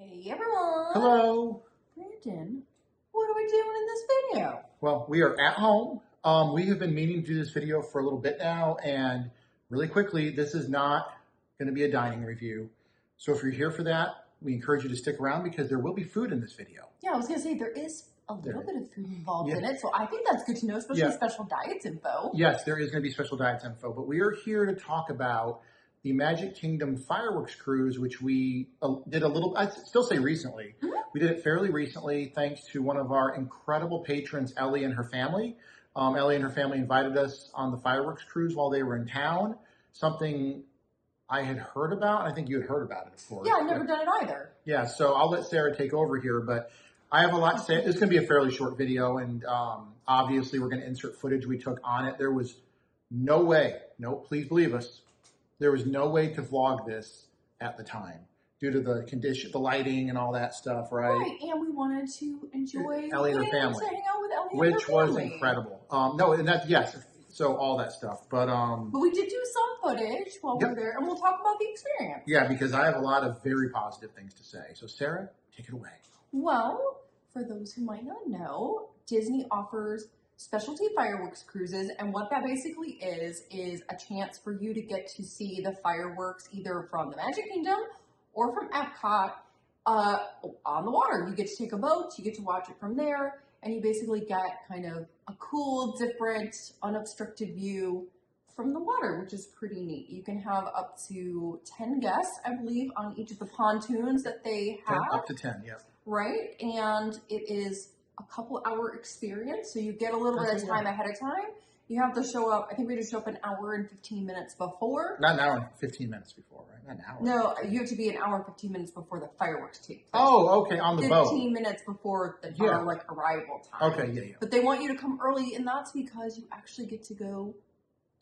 Hey everyone! Hello. Brandon, what are we doing in this video? Well, we are at home. We have been meaning to do this video for a little bit now, and really quickly, this is not going to be a dining review. So if you're here for that, we encourage you to stick around because there will be food in this video. Yeah, I was going to say there is a little bit of food involved in it, so I think that's good to know, especially special diets info. Yes, there is going to be special diets info, but we are here to talk about the Magic Kingdom fireworks cruise, which we did a little, I'd still say recently. Mm-hmm. We did it fairly recently thanks to one of our incredible patrons, Ellie and her family. Ellie and her family invited us on the fireworks cruise while they were in town, something I had heard about. I think you had heard about it before. Yeah, I've never done it either. Yeah, so I'll let Sarah take over here, but I have a lot to say. It's going to be a fairly short video, and obviously we're going to insert footage we took on it. There was no way, no, please believe us, there was no way to vlog this at the time due to the condition, the lighting and all that stuff, right? Right, and we wanted to enjoy Ellie and her family, to hang out with Ellie which and her was family. incredible. No, and that's, yes, so all that stuff. But we did do some footage while we were there, and we'll talk about the experience. Yeah, because I have a lot of very positive things to say. So Sarah, take it away. Well, for those who might not know, Disney offers specialty fireworks cruises, and what that basically is a chance for you to get to see the fireworks either from the Magic Kingdom or from Epcot on the water. You get to take a boat, you get to watch it from there, and you basically get kind of a cool, different, unobstructed view from the water, which is pretty neat. You can have up to 10 guests, I believe, on each of the pontoons that they have. Up to 10, yeah. Right, and it is a couple-hour experience, so you get a little bit of time ahead of time. You have to show up, I think we had to show up an hour and 15 minutes before. Not an hour and 15 minutes before, right? Not an hour. No, you have to be an hour and 15 minutes before the fireworks take place. Oh, okay, on the boat. 15 minutes before the arrival time. Okay, yeah. But they want you to come early, and that's because you actually get to go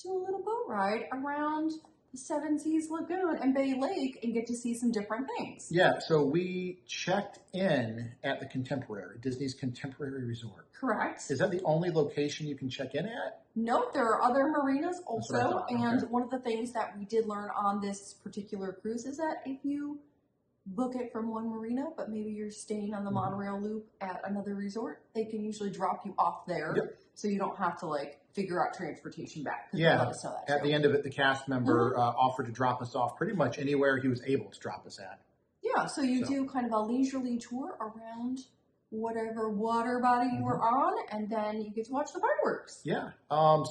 do a little boat ride around the Seven Seas Lagoon and Bay Lake and get to see some different things. Yeah, so we checked in at the Contemporary, Disney's Contemporary Resort. Correct. Is that the only location you can check in at? Nope, there are other marinas also, and okay. One of the things that we did learn on this particular cruise is that if you book it from one marina, but maybe you're staying on the monorail loop at another resort, they can usually drop you off there, so you don't have to figure out transportation back. Yeah, at the end of it, the cast member offered to drop us off pretty much anywhere he was able to drop us at. Yeah, so you do kind of a leisurely tour around whatever water body you were on, and then you get to watch the fireworks. Yeah.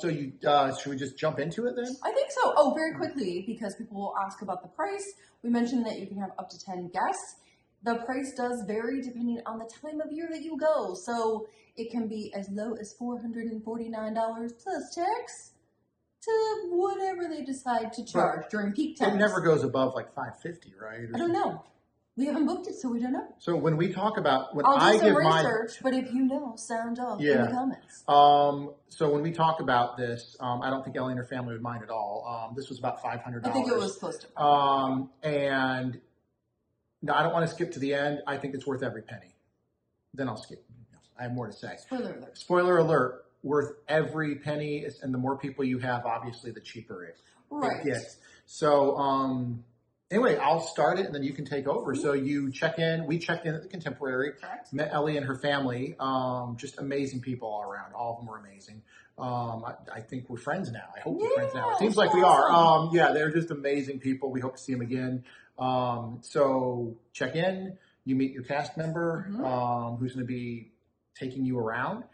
So you should we just jump into it then? I think so. Oh, very quickly, because people will ask about the price. We mentioned that you can have up to 10 guests. The price does vary depending on the time of year that you go. So it can be as low as $449 plus tax to whatever they decide to charge during peak times. It never goes above $550, right? I don't know. We haven't booked it, so we don't know. So when we talk about, I'll do some research, but if you know, sound off in the comments. So when we talk about this, I don't think Ellie and her family would mind at all. This was about $500. I think it was close to and no, I don't want to skip to the end. I think it's worth every penny. Then I'll skip. I have more to say. Spoiler alert. Spoiler alert. Worth every penny, and the more people you have, obviously, the cheaper it gets. So, anyway, I'll start it, and then you can take over. So you check in. We checked in at the Contemporary. Correct. Met Ellie and her family. Just amazing people all around. All of them were amazing. I think we're friends now. I hope we're friends now. It seems like we are. Yeah, they're just amazing people. We hope to see them again. So check in. You meet your cast member who's going to be taking you around.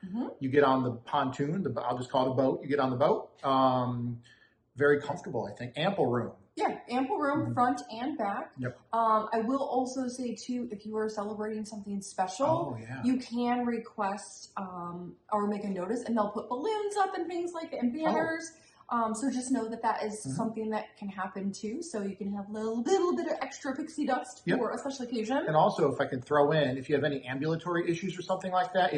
You get on the pontoon. I'll just call it a boat. You get on the boat. Very comfortable, I think. Ample room. Yeah, ample room, front and back. Yep. I will also say, too, if you are celebrating something special, you can request or make a notice, and they'll put balloons up and things like that, and banners. So just know that that is something that can happen, too. So you can have a little bit of extra pixie dust for a special occasion. And also, if I can throw in, if you have any ambulatory issues or something like that,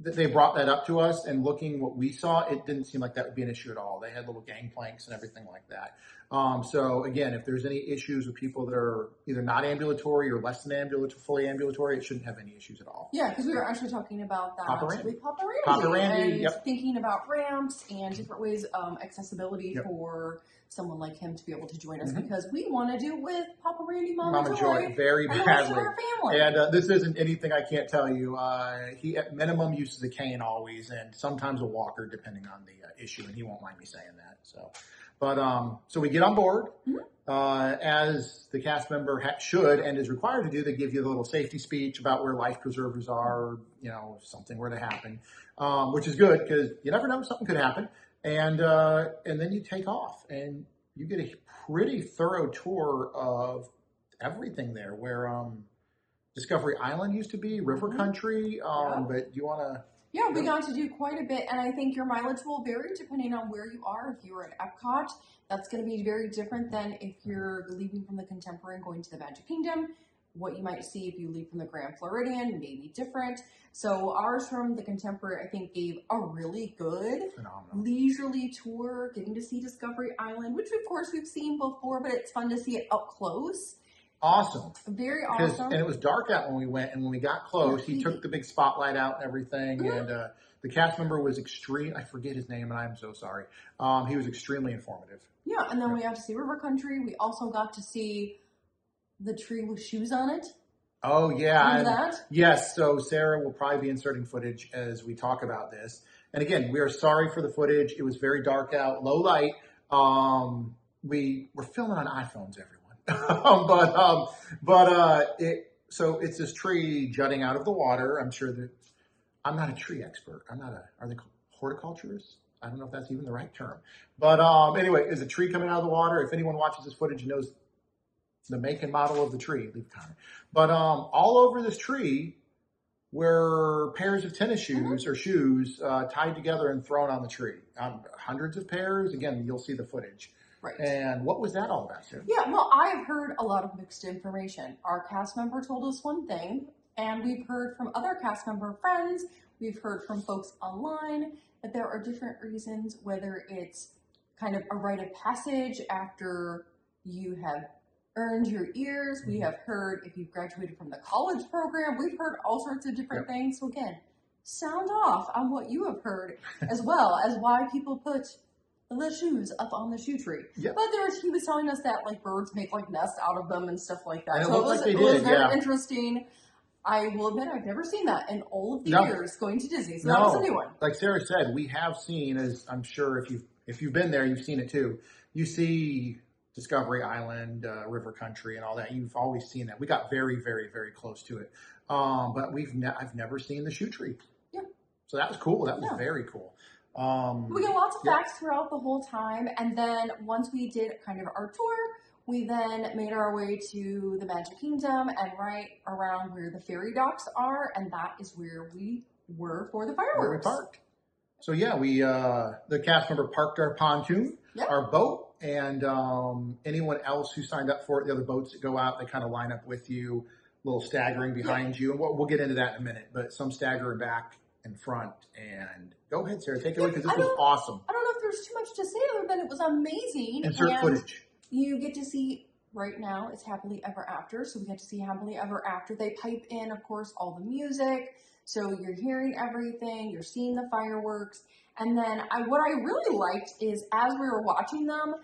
they brought that up to us, and looking what we saw, it didn't seem like that would be an issue at all. They had little gangplanks and everything like that. So again, if there's any issues with people that are either not ambulatory or less than ambulatory, fully ambulatory, it shouldn't have any issues at all. Yeah, because we were actually talking about that Papa Randy. with Papa Randy. Papa Randy, and yep. thinking about ramps and different ways accessibility Yep. for someone like him to be able to join us because we want to do with Papa Randy, Mama Joy very and the rest of badly. our family. And this isn't anything I can't tell you. He at minimum uses a cane always, and sometimes a walker, depending on the issue. And he won't mind me saying that. So, but so we get on board. As the cast member should and is required to do, they give you the little safety speech about where life preservers are, you know, if something were to happen, which is good because you never know, something could happen. And then you take off and you get a pretty thorough tour of everything there where Discovery Island used to be, river country. But you want to... Yeah, we got to do quite a bit, and I think your mileage will vary depending on where you are. If you were at Epcot, that's going to be very different than if you're leaving from the Contemporary and going to the Magic Kingdom. What you might see if you leave from the Grand Floridian may be different. So ours from the Contemporary, I think, gave a really good, leisurely tour, getting to see Discovery Island, which of course we've seen before, but it's fun to see it up close. Awesome. Very awesome. And it was dark out when we went, and when we got close, he took the big spotlight out and everything, and the cast member was I forget his name, and I'm so sorry. He was extremely informative. Yeah, and then we got to see River Country. We also got to see the tree with shoes on it. Oh, yeah. Remember that? Yes, so Sarah will probably be inserting footage as we talk about this. And again, we are sorry for the footage. It was very dark out, low light. We were filming on iPhones, everyone. So it's this tree jutting out of the water. I'm sure that I'm not a tree expert. Are they called horticulturists? I don't know if that's even the right term. But anyway, is a tree coming out of the water? If anyone watches this footage and knows the make and model of the tree, leave a comment. But all over this tree were pairs of tennis shoes or shoes tied together and thrown on the tree. Hundreds of pairs. Again, you'll see the footage. Right. And what was that all about, Sarah? Yeah, well, I've heard a lot of mixed information. Our cast member told us one thing, and we've heard from other cast member friends, we've heard from folks online that there are different reasons, whether it's kind of a rite of passage after you have earned your ears. We have heard if you've graduated from the college program. We've heard all sorts of different things. So again, sound off on what you have heard, as well as why people put the shoes up on the shoe tree. Yep. But he was telling us that like birds make like nests out of them and stuff like that. And so it was very interesting. I will admit I've never seen that in all of the years going to Disney. So that was a new one. Like Sarah said, we have seen, as I'm sure if you've been there, you've seen it too. You see Discovery Island, River Country, and all that. You've always seen that. We got very, very, very close to it. But I've never seen the shoe tree. Yeah. So that was cool. That was very cool. We got lots of facts throughout the whole time, and then once we did kind of our tour, we then made our way to the Magic Kingdom and right around where the ferry docks are, and that is where we were for the fireworks. Where we parked. So yeah, the cast member parked our pontoon, our boat, and anyone else who signed up for it, the other boats that go out, they kind of line up with you, a little staggering behind you, and we'll get into that in a minute, but some staggering back in front. And go ahead, Sarah, take it away, because this was awesome. I don't know if there's too much to say other than it was amazing. Insert footage. You get to see, right now, it's Happily Ever After, so we get to see Happily Ever After. They pipe in, of course, all the music, so you're hearing everything, you're seeing the fireworks, and then what I really liked is as we were watching them,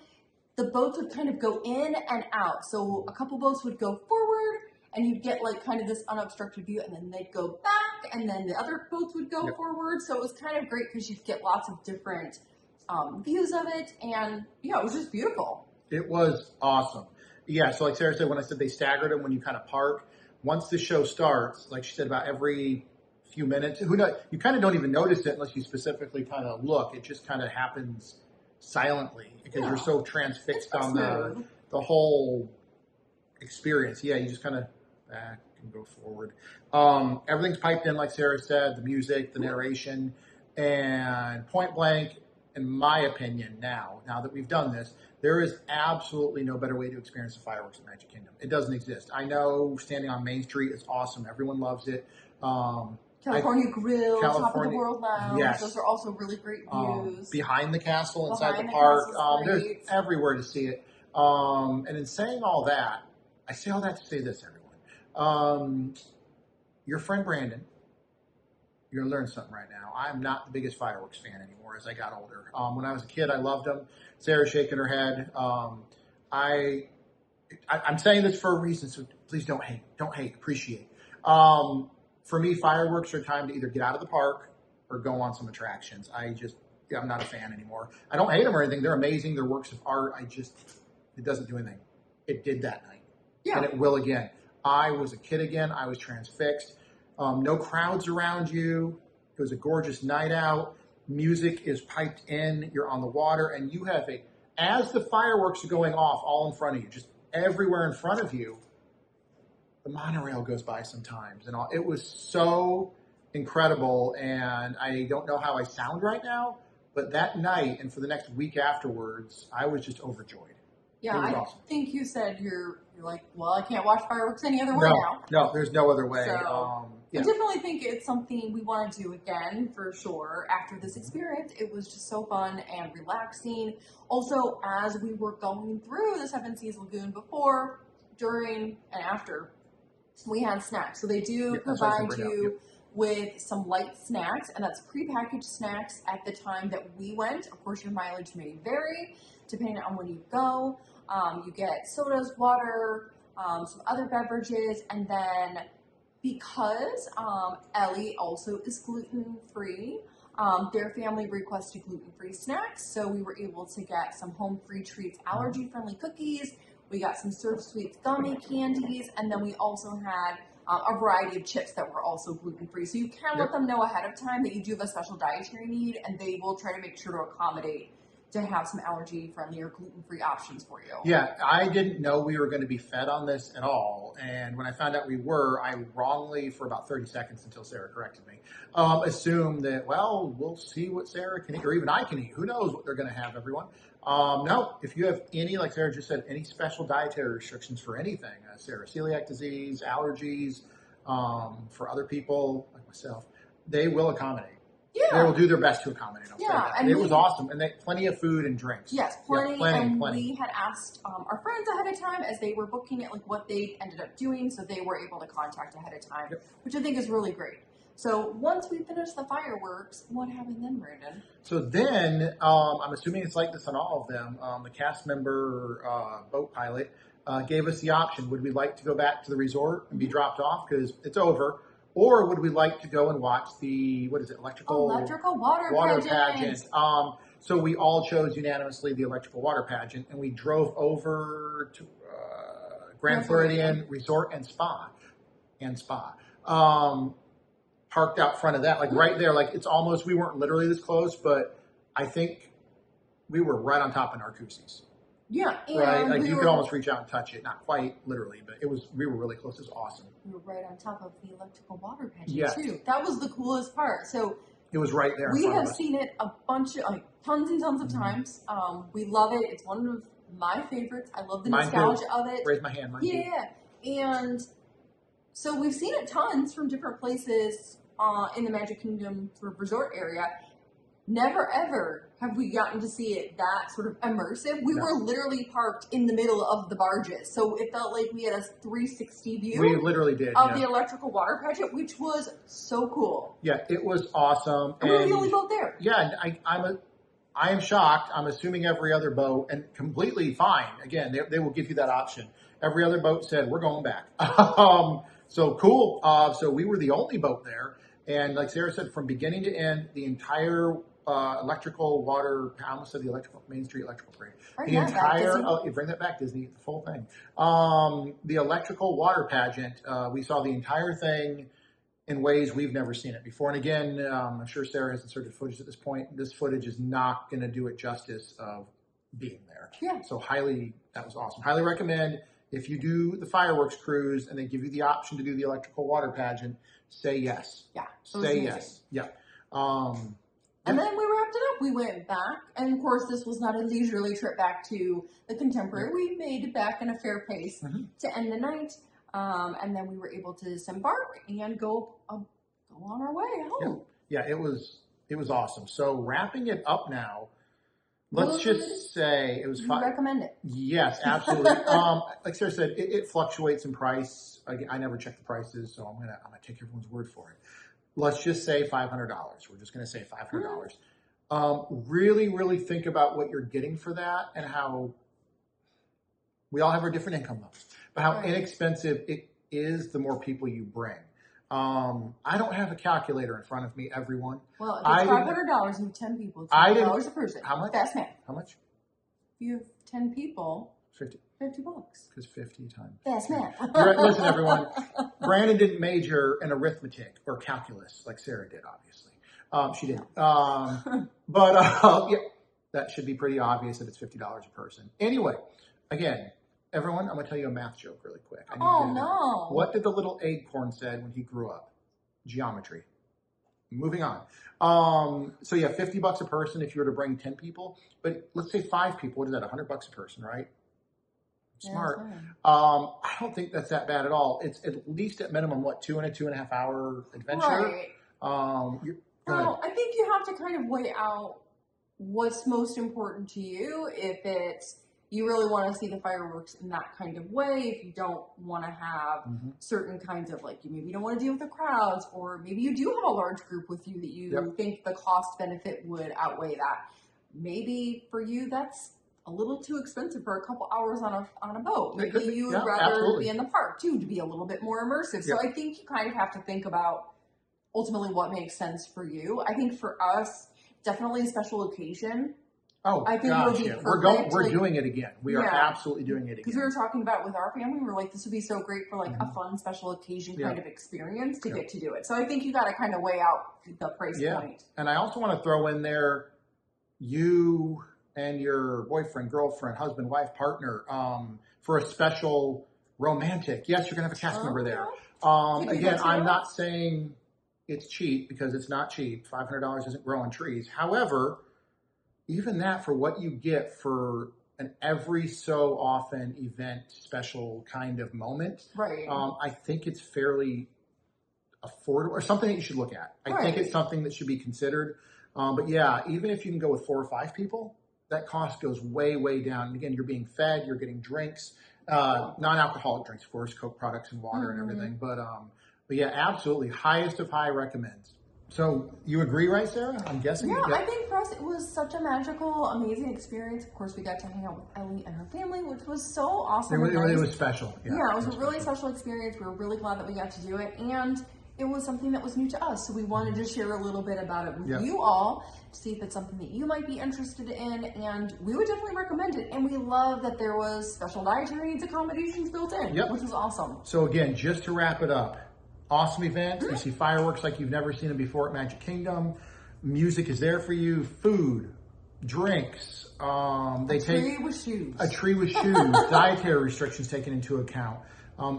the boats would kind of go in and out. So a couple boats would go forward, and you'd get like kind of this unobstructed view, and then they'd go back, and then the other boats would go forward. So it was kind of great because you'd get lots of different views of it, and yeah, it was just beautiful. It was awesome. Yeah, so like Sarah said, when I said they staggered them when you kind of park, once the show starts, like she said, about every few minutes, you kind of don't even notice it unless you specifically kind of look. It just kind of happens silently because you're so transfixed on the whole experience. Yeah, you just kind of back and go forward. Everything's piped in, like Sarah said, the music, the narration, and point blank, in my opinion, now that we've done this, there is absolutely no better way to experience the fireworks at Magic Kingdom. It doesn't exist. I know standing on Main Street is awesome. Everyone loves it. California Grill, Top of the World Lounge. Yes. Those are also really great views. Behind the castle, inside the park. There's everywhere to see it. And in saying all that, I say all that to say this, everyone. Your friend Brandon, you're going to learn something right now. I'm not the biggest fireworks fan anymore as I got older. When I was a kid, I loved them. Sarah's shaking her head. I'm saying this for a reason, so please don't hate. Don't hate. Appreciate. For me, fireworks are time to either get out of the park or go on some attractions. I'm not a fan anymore. I don't hate them or anything. They're amazing. They're works of art. It doesn't do anything. It did that night. Yeah. And it will again. I was a kid again. I was transfixed. No crowds around you. It was a gorgeous night out. Music is piped in. You're on the water, and you have as the fireworks are going off all in front of you, just everywhere in front of you, the monorail goes by sometimes. And it was so incredible, and I don't know how I sound right now, but that night and for the next week afterwards, I was just overjoyed. Yeah, awesome. Think you said you're like, well, I can't watch fireworks any other way now. No, there's no other way. So, I definitely think it's something we want to do again for sure. After this experience, it was just so fun and relaxing. Also, as we were going through the Seven Seas Lagoon before, during, and after, we had snacks. So they do provide you with some light snacks, and that's prepackaged snacks at the time that we went. Of course, your mileage may vary depending on when you go. You get sodas, water, some other beverages, and then because Ellie also is gluten-free, their family requested gluten-free snacks, so we were able to get some home-free treats, allergy-friendly cookies. We got some Surf Sweets gummy candies, and then we also had a variety of chips that were also gluten-free. So you can let them know ahead of time that you do have a special dietary need, and they will try to make sure to accommodate to have some allergy-friendly or gluten-free options for you. Yeah, I didn't know we were going to be fed on this at all. And when I found out we were, I wrongly, for about 30 seconds until Sarah corrected me, assumed that, well, we'll see what Sarah can eat, or even I can eat. Who knows what they're going to have, everyone. No, if you have any, like Sarah just said, any special dietary restrictions for anything, Sarah, celiac disease, allergies, for other people like myself, they will accommodate. Yeah. They will do their best to accommodate. And it was awesome. And plenty of food and drinks. Yes, plenty. We had asked our friends ahead of time as they were booking it, like what they ended up doing, so they were able to contact ahead of time, which I think is really great. So once we finished the fireworks, what happened then, Brandon? So then, I'm assuming it's like this on all of them, the cast member boat pilot gave us the option. Would we like to go back to the resort and be dropped off because it's over? Or would we like to go and watch the, electrical water pageant? So we all chose unanimously the electrical water pageant, and we drove over to Grand Floridian Resort and Spa. Parked out front of that, like right there. Like it's almost, we weren't literally this close, but I think we were right on top of Narcoossee's. Yeah, and right. Like you could almost reach out and touch it, not quite literally, but we were really close. It was awesome. We were right on top of the electrical water pageant too. That was the coolest part. So it was right there. We have seen it a bunch of tons and tons of times. We love it. It's one of my favorites. I love the nostalgia of it. Raise my hand. And so we've seen it tons from different places in the Magic Kingdom sort of resort area. Never ever have we gotten to see it that sort of immersive. We were literally parked in the middle of the barges, so it felt like we had a 360 view. We literally did of the electrical water pageant, which was so cool. Yeah, it was awesome. And we were the only boat there. Yeah, I am shocked. I'm assuming every other boat, and completely fine. Again, they will give you that option. Every other boat said we're going back. So cool. So we were the only boat there, and like Sarah said, from beginning to end, the entire electrical water, I almost said the Main Street Electrical Parade. You bring that back, Disney, the full thing. The electrical water pageant, we saw the entire thing in ways we've never seen it before. And again, I'm sure Sarah has inserted footage at this point. This footage is not going to do it justice of being there. Yeah. So that was awesome. Highly recommend. If you do the fireworks cruise and they give you the option to do the electrical water pageant, say yes. Yeah. Say yes. Yeah. And then we wrapped it up. We went back. And of course, this was not a leisurely trip back to the Contemporary. We made it back in a fair pace to end the night. And then we were able to disembark and go on our way home. Yeah, it was awesome. So wrapping it up now, Let's just say it was You recommend it? Yes, absolutely. Like Sarah said, it fluctuates in price. I never check the prices, so I'm gonna take everyone's word for it. Let's just say $500. We're just gonna say $500. Really, really think about what you're getting for that and how we all have our different income levels, but how inexpensive it is the more people you bring. I don't have a calculator in front of me, everyone. Well, if it's $500 and 10 people, it's $5 a person. How much? Fast math. How much? If you have 10 people, 50. $50. Because 50 times. Fast math. Right, listen, everyone. Brandon didn't major in arithmetic or calculus like Sarah did, obviously. She did. Yeah, that should be pretty obvious if it's $50 a person. Anyway, again, everyone, I'm going to tell you a math joke really quick. No. What did the little acorn said when he grew up? Geometry. Moving on. So yeah, $50 a person if you were to bring 10 people. But let's say 5 people. What is that? $100 a person, right? Smart. I don't think that's that bad at all. It's at least at minimum, 2.5 hour adventure. Right. Well, I think you have to kind of weigh out what's most important to you. If it's you really want to see the fireworks in that kind of way, if you don't want to have certain kinds of you maybe don't want to deal with the crowds, or maybe you do have a large group with you that you think the cost benefit would outweigh that. Maybe for you that's a little too expensive for a couple hours on a boat. Maybe you would rather be in the park too to be a little bit more immersive. So I think you kind of have to think about ultimately what makes sense for you. I think for us, definitely a special occasion. Oh, I think it'll be perfect. We're doing it again. We are absolutely doing it again. Because we were talking about with our family, we were like, this would be so great for a fun special occasion kind of experience to get to do it. So I think you got to kind of weigh out the price point. And I also want to throw in there, you and your boyfriend, girlfriend, husband, wife, partner, for a special romantic. Yes, you're going to have a cast member there. Again, I'm not saying it's cheap because it's not cheap. $500 isn't growing trees. However, even that for what you get for an every so often event, special kind of moment, I think it's fairly affordable or something that you should look at. I think it's something that should be considered. But yeah, even if you can go with 4 or 5 people, that cost goes way, way down. And again, you're being fed, you're getting drinks, non-alcoholic drinks, of course, Coke products and water and everything. But yeah, absolutely. Highest of high recommends. So you agree, right, Sarah? I'm guessing. Yeah, I think for us it was such a magical, amazing experience. Of course, we got to hang out with Ellie and her family, which was so awesome. It was special. Yeah, it was a really special experience. We were really glad that we got to do it. And it was something that was new to us. So we wanted to share a little bit about it with you all, to see if it's something that you might be interested in. And we would definitely recommend it. And we love that there was special dietary needs accommodations built in, which was awesome. So again, just to wrap it up, awesome event. You see fireworks like you've never seen them before at Magic Kingdom. Music is there for you. Food, drinks. A tree with shoes. Dietary restrictions taken into account.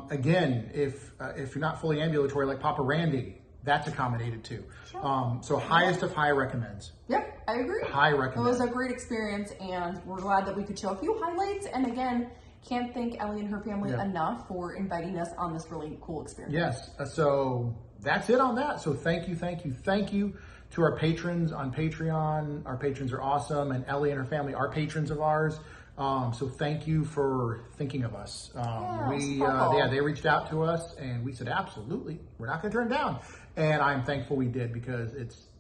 Again, if you're not fully ambulatory like Papa Randy, that's accommodated too. So highest of high recommends. Yep, I agree. High recommends. It was a great experience, and we're glad that we could show a few highlights. And again, can't thank Ellie and her family enough for inviting us on this really cool experience. Yes. So that's it on that. So thank you to our patrons on Patreon. Our patrons are awesome, and Ellie and her family are patrons of ours. So thank you for thinking of us. They reached out to us, and we said, absolutely, we're not going to turn it down. And I'm thankful we did, because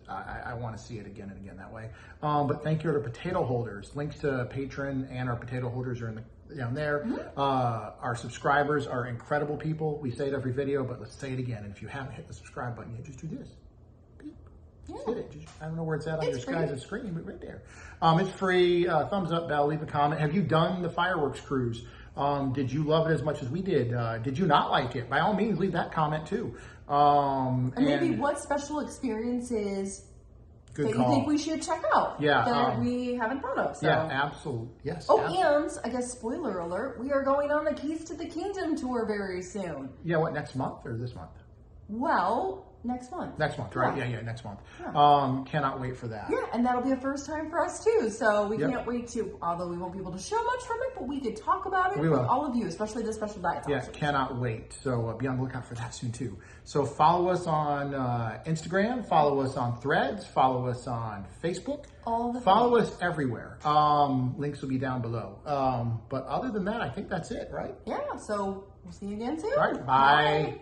I want to see it again and again that way. But thank you to the potato holders. Links to Patreon and our potato holders are down there. Our subscribers are incredible people. We say it every video, but let's say it again. And if you haven't hit the subscribe button yet, just do this. Beep. Just hit it. I don't know where it's at on your guys' screen, but right there. It's free. Thumbs up, bell, leave a comment. Have you done the fireworks cruise? Did you love it as much as we did? Did you not like it? By all means, leave that comment too. And maybe what special experiences that you think we should check out that we haven't thought of. So. Yeah, absolutely. Yes. And I guess spoiler alert, we are going on the Keys to the Kingdom tour very soon. Yeah, what, next month or this month? Well, next month. Next month, right? Yeah, next month. Yeah. Cannot wait for that. Yeah, and that'll be a first time for us too. So we Yep. can't wait to, although we won't be able to show much from it, but we could talk about it We with will. all of you, especially the special diet Yeah, officers. cannot wait. So be on the lookout for that soon too. So follow us on Instagram, follow us on Threads, follow us on Facebook. Follow us everywhere. Links will be down below. But other than that, I think that's it, right? Yeah, so we'll see you again soon. All right, bye.